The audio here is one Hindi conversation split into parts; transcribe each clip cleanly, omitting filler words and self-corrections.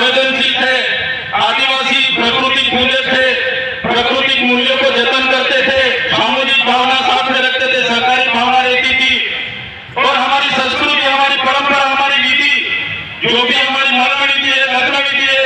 संवेदनशील थे, आदिवासी प्राकृतिक मूल्य थे, प्राकृतिक मूल्यों को जतन करते थे, सामूहिक भावना साथ में रखते थे, सहकारी भावना रहती थी। और हमारी संस्कृति, हमारी परंपरा, हमारी विधि, जो भी हमारी मरण विधि है, लग्न विधि है,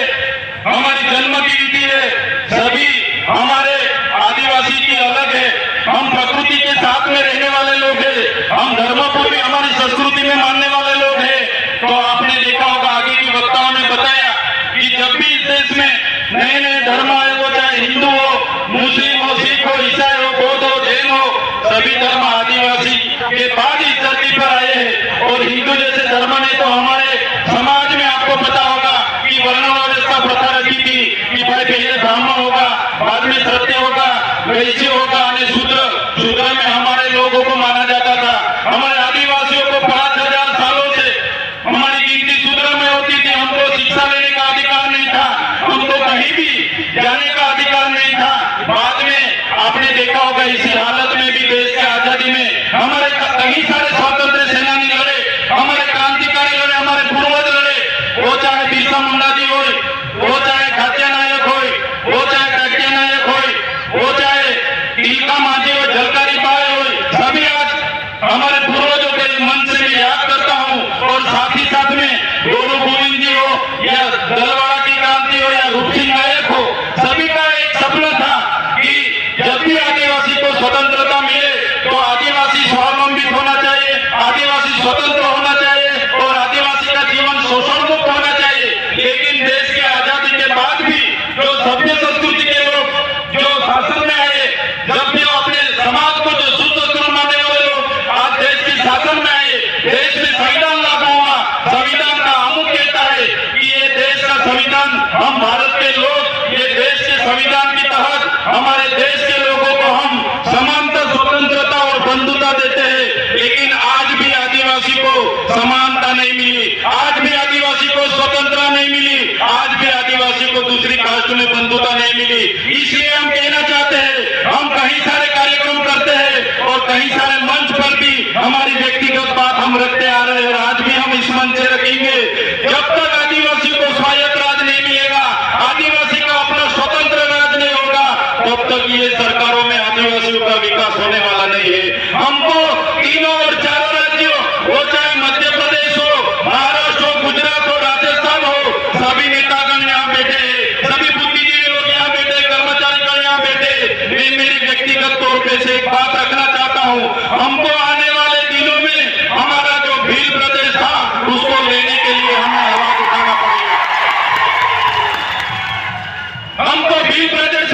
हमारी जन्म की विधि है, सभी हमारे आदिवासी की अलग है। हम प्रकृति के साथ में रहने वाले लोग हैं, हम धर्मों को भी हमारी संस्कृति में मानने वाले लोग हैं। तो आपने देखा होगा, आगे की वक्ताओं ने बताया कि जब भी इस देश में नए नए धर्म आए, वो चाहे हिंदू हो, मुस्लिम हो, सिख हो, ईसाई हो, बौद्ध हो, जैन हो, सभी धर्म आदिवासी के बाद इस धरती पर आए हैं। और हिंदू जैसे धर्म ने तो हमारे समाज में आपको पता होगा कि वर्ण व्यवस्था प्रथा रखी थी कि भाई पहले ब्राह्मण होगा, बाद में क्षत्रिय होगा, वैश्य होगा, शूद्र में हमारे लोगों को माना जाता था। हमारे आदिवासियों को 5000 सालों से हमारी गिनती शूद्र में होती थी। हमको शिक्षा लेने का अधिकार नहीं था, हमको कहीं भी जाने का अधिकार नहीं था। बाद में आपने देखा होगा, इसी हालत में भी देश की आजादी में हमारे कई सारे स्वतंत्र सेनानी लड़े, हमारे क्रांतिकारी लड़े, हमारे पूर्वज लड़े। वो चाहे बिरसा मुंडा जी हो, वो चाहे खाद्य नायक हो, वो चाहे काट्या नायक हो, वो चाहे तिलका मांझी हो, झलकारी बाई हो, सभी आज हमारे पूर्वजों के मन से मैं याद करता हूँ। और साथ ही साथ में गुरु गोविंद जी हो, या दलवाड़ा की क्रांति हो, या रूप सिंह नायक हो, सभी का एक सपना था कि जब भी आदिवासी को स्वतंत्रता मिले तो आदिवासी स्वावलंबी होना चाहिए, आदिवासी स्वतंत्र होना चाहिए और आदिवासी का जीवन शोषण मुक्त होना चाहिए। लेकिन देश की आजादी के बाद भी जो सभ्य संस्कृति के लोग जो शासन में आए, जब भी अपने समाज को जो शुद्ध संस्कृत मानने वाले लोग आज देश के शासन में आए, देश में संविधान लागू हुआ। संविधान का आमुख कहता है कि ये देश का संविधान, हम भारत के लोग ये देश के संविधान के तहत हमारे देश के लोगों को हम समानता, स्वतंत्रता और बंधुता देते हैं। लेकिन आज भी आदिवासी को समानता नहीं मिली, आज भी आदिवासी को स्वतंत्रता नहीं मिली, आज भी आदिवासी को दूसरी कास्ट में बंधुता नहीं मिली। इसलिए हम कहना चाहते हैं, हम कई सारे कार्यक्रम करते हैं और कई सारे मंच पर भी हमारी व्यक्तिगत बात हम रखते आ रहे हैं। आज भी हम इस मंच से रखेंगे, जब तक आदिवासी को स्वायत्त राज नहीं मिलेगा, आदिवासी का अपना स्वतंत्र राज नहीं होगा, तब तक ये सरकारों में आदिवासियों का विकास होने वाला नहीं है। हमको तीनों और चारों राज्यों, वो चाहे मध्य प्रदेश हो, महाराष्ट्र हो, गुजरात हो, राजस्थान हो, सभी नेतागण यहाँ बैठे हैं, सभी बुद्धिजीवी लोग यहाँ बैठे, कर्मचारीगण यहाँ बैठे। मैं मेरी व्यक्तिगत तौर पे से एक बात रखना चाहता हूँ, हमको आने वाले दिनों में हमारा जो भील प्रदेश था उसको लेने के लिए हमें आवाज उठाना पड़ेगा। हमको भील प्रदेश